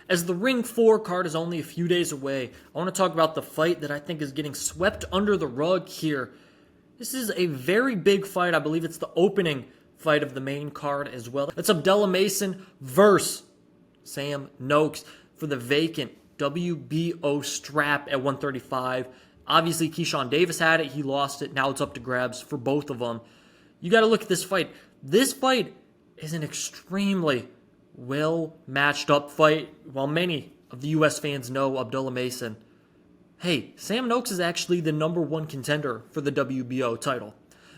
As the Ring 4 card is only a few days away, I want to talk about the fight that I think is getting swept under the rug here. This is a very big fight. I believe it's the opening fight of the main card as well. It's Abdullah Mason versus Sam Noakes for the vacant WBO strap at 135. Obviously, Keyshawn Davis had it. He lost it. Now it's up to grabs for both of them. You got to look at this fight. This fight is an extremely well-matched up fight. While many of the U.S. fans know Abdullah Mason, hey, Sam Noakes is actually the number one contender for the WBO title.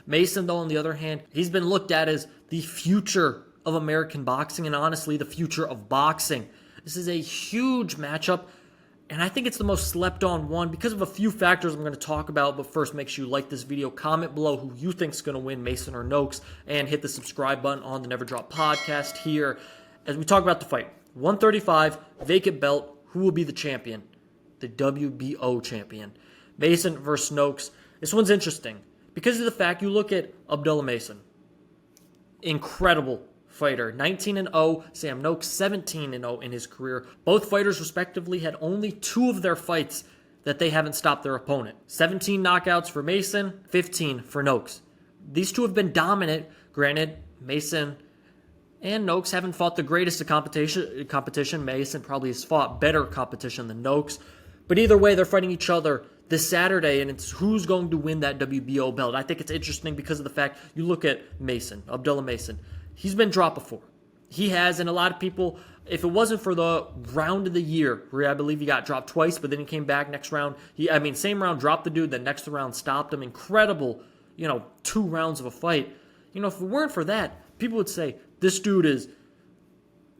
Mason, though, on the other hand, he's been looked at as the future of American boxing and honestly the future of boxing. This is a huge matchup, and I think it's the most slept on one because of a few factors I'm going to talk about. But first, make sure you like this video, comment below who you think is going to win, Mason or Noakes, and hit the subscribe button on the Never Drop podcast here as we talk about the fight. 135, vacant belt, who will be the champion? The WBO champion. Mason versus Noakes. This one's interesting because of the fact you look at Abdullah Mason. Incredible fighter. 19-0. Sam Noakes 17-0 in his career. Both fighters respectively had only 2 of their fights that they haven't stopped their opponent. 17 knockouts for Mason, 15 for Noakes. These two have been dominant. Granted, Mason and Noakes haven't fought the greatest of competition. Mason probably has fought better competition than Noakes. But either way, they're fighting each other this Saturday, and it's who's going to win that WBO belt. I think it's interesting because of the fact you look at Mason, Abdullah Mason. He's been dropped before. He has, and a lot of people, if it wasn't for the round of the year, where I believe he got dropped twice, but then he came back next round. Same round, dropped the dude, then next round stopped him. Incredible, 2 rounds of a fight. If it weren't for that, people would say, this dude is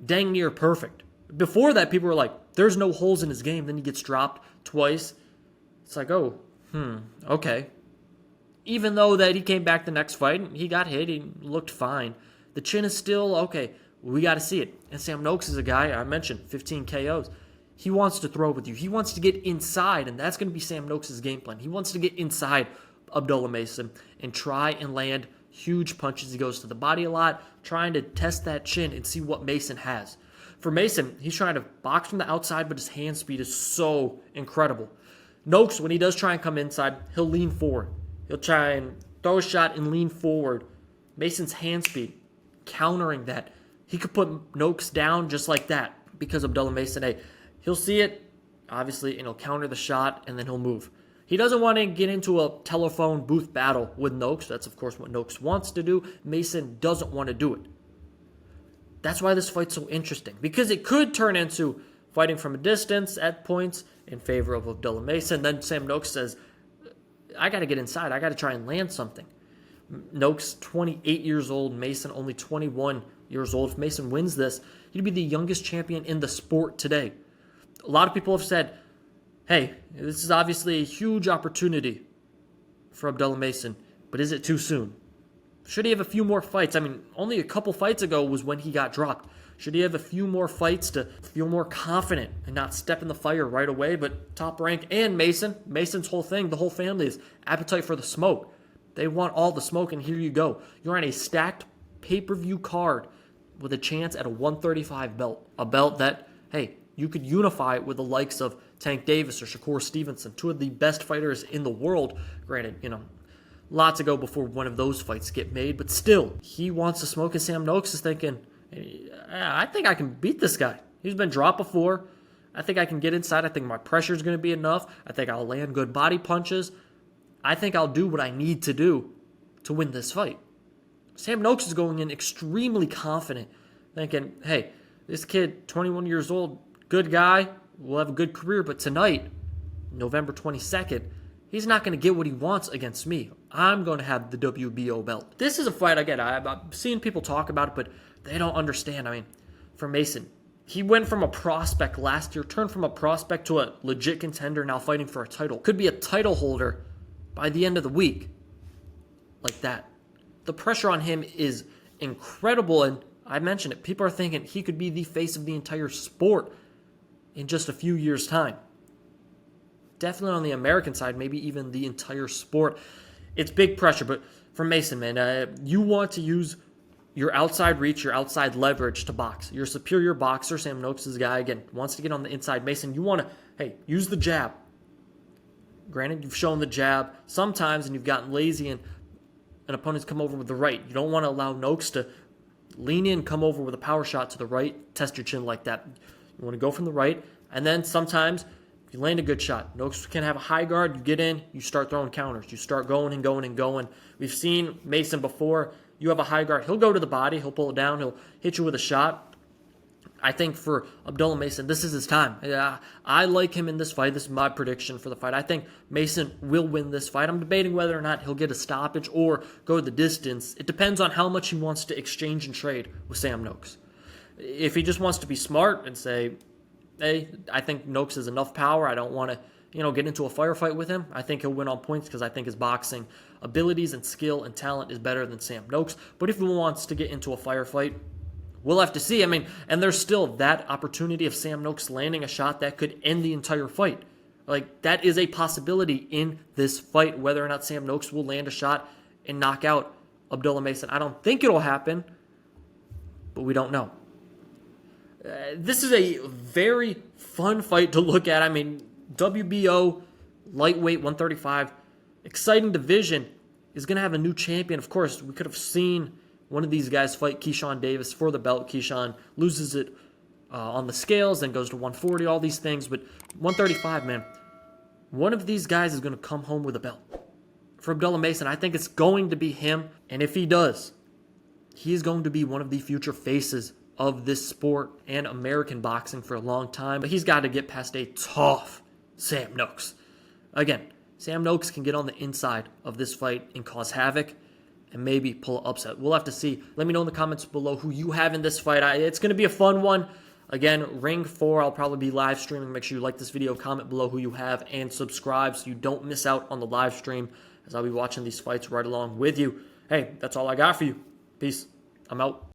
dang near perfect. Before that, people were like, there's no holes in his game. Then he gets dropped twice. It's like, okay. Even though that he came back the next fight, and he got hit, he looked fine. The chin is still, okay, we got to see it. And Sam Noakes is a guy, I mentioned, 15 KOs. He wants to throw with you. He wants to get inside, and that's going to be Sam Noakes' game plan. He wants to get inside Abdullah Mason and try and land huge punches. He goes to the body a lot, trying to test that chin and see what Mason has. For Mason, he's trying to box from the outside, but his hand speed is so incredible. Noakes, when he does try and come inside, he'll lean forward. He'll try and throw a shot and lean forward. Mason's hand speed, countering that. He could put Noakes down just like that because Abdullah Mason, he'll see it, obviously, and he'll counter the shot, and then he'll move. He doesn't want to get into a telephone booth battle with Noakes. That's, of course, what Noakes wants to do. Mason doesn't want to do it. That's why this fight's so interesting, because it could turn into fighting from a distance at points in favor of Abdullah Mason. Then Sam Noakes says, I got to get inside. I got to try and land something. Noakes, 28 years old. Mason, only 21 years old. If Mason wins this, he'd be the youngest champion in the sport today. A lot of people have said, hey, this is obviously a huge opportunity for Abdullah Mason, but is it too soon? Should he have a few more fights? Only a couple fights ago was when he got dropped. Should he have a few more fights to feel more confident and not step in the fire right away? But Top Rank and Mason's whole thing, the whole family is appetite for the smoke. They want all the smoke, and here you go. You're on a stacked pay-per-view card with a chance at a 135 belt. A belt that, hey, you could unify with the likes of Tank Davis or Shakur Stevenson, 2 of the best fighters in the world. Granted, lots to go before one of those fights get made, but still, he wants to smoke, and Sam Noakes is thinking, I think I can beat this guy. He's been dropped before. I think I can get inside. I think my pressure is going to be enough. I think I'll land good body punches. I think I'll do what I need to do to win this fight. Sam Noakes is going in extremely confident, thinking, hey, this kid, 21 years old, good guy, will have a good career, but tonight, November 22nd, he's not going to get what he wants against me. I'm going to have the WBO belt. This is a fight, again, I've seen people talk about it, but they don't understand. For Mason, he went from a prospect last year, turned from a prospect to a legit contender, now fighting for a title. Could be a title holder by the end of the week. Like that. The pressure on him is incredible, and I mentioned it. People are thinking he could be the face of the entire sport in just a few years' time. Definitely on the American side, maybe even the entire sport. It's big pressure, but for Mason, man, you want to use your outside reach, your outside leverage to box. Your superior boxer, Sam Noakes is a guy, again, wants to get on the inside. Mason, you want to, hey, use the jab. Granted, you've shown the jab sometimes and you've gotten lazy and an opponent's come over with the right. You don't want to allow Noakes to lean in, come over with a power shot to the right, test your chin like that. You want to go from the right, and then sometimes if you land a good shot, Noakes can have a high guard, you get in, you start throwing counters. You start going and going and going. We've seen Mason before. You have a high guard, he'll go to the body, he'll pull it down, he'll hit you with a shot. I think for Abdullah Mason, this is his time. I like him in this fight. This is my prediction for the fight. I think Mason will win this fight. I'm debating whether or not he'll get a stoppage or go the distance. It depends on how much he wants to exchange and trade with Sam Noakes. If he just wants to be smart and say, hey, I think Noakes has enough power, I don't want to get into a firefight with him, I think he'll win on points because I think his boxing abilities and skill and talent is better than Sam Noakes. But if he wants to get into a firefight, we'll have to see. I mean, and there's still that opportunity of Sam Noakes landing a shot that could end the entire fight. Like, that is a possibility in this fight, whether or not Sam Noakes will land a shot and knock out Abdullah Mason. I don't think it'll happen, but we don't know. This is a very fun fight to look at. I mean, WBO, lightweight, 135, exciting division, is going to have a new champion. Of course, we could have seen one of these guys fight Keyshawn Davis for the belt. Keyshawn loses it on the scales, then goes to 140, all these things. But 135, man, one of these guys is going to come home with a belt. For Abdullah Mason, I think it's going to be him. And if he does, he is going to be one of the future faces of this sport and American boxing for a long time. But he's got to get past a tough Sam Noakes. Again, Sam Noakes can get on the inside of this fight and cause havoc and maybe pull an upset. We'll have to see. Let me know in the comments below who you have in this fight. It's going to be a fun one. Again, Ring 4, I'll probably be live streaming. Make sure you like this video, comment below who you have, and subscribe so you don't miss out on the live stream as I'll be watching these fights right along with you. Hey, that's all I got for you. Peace. I'm out.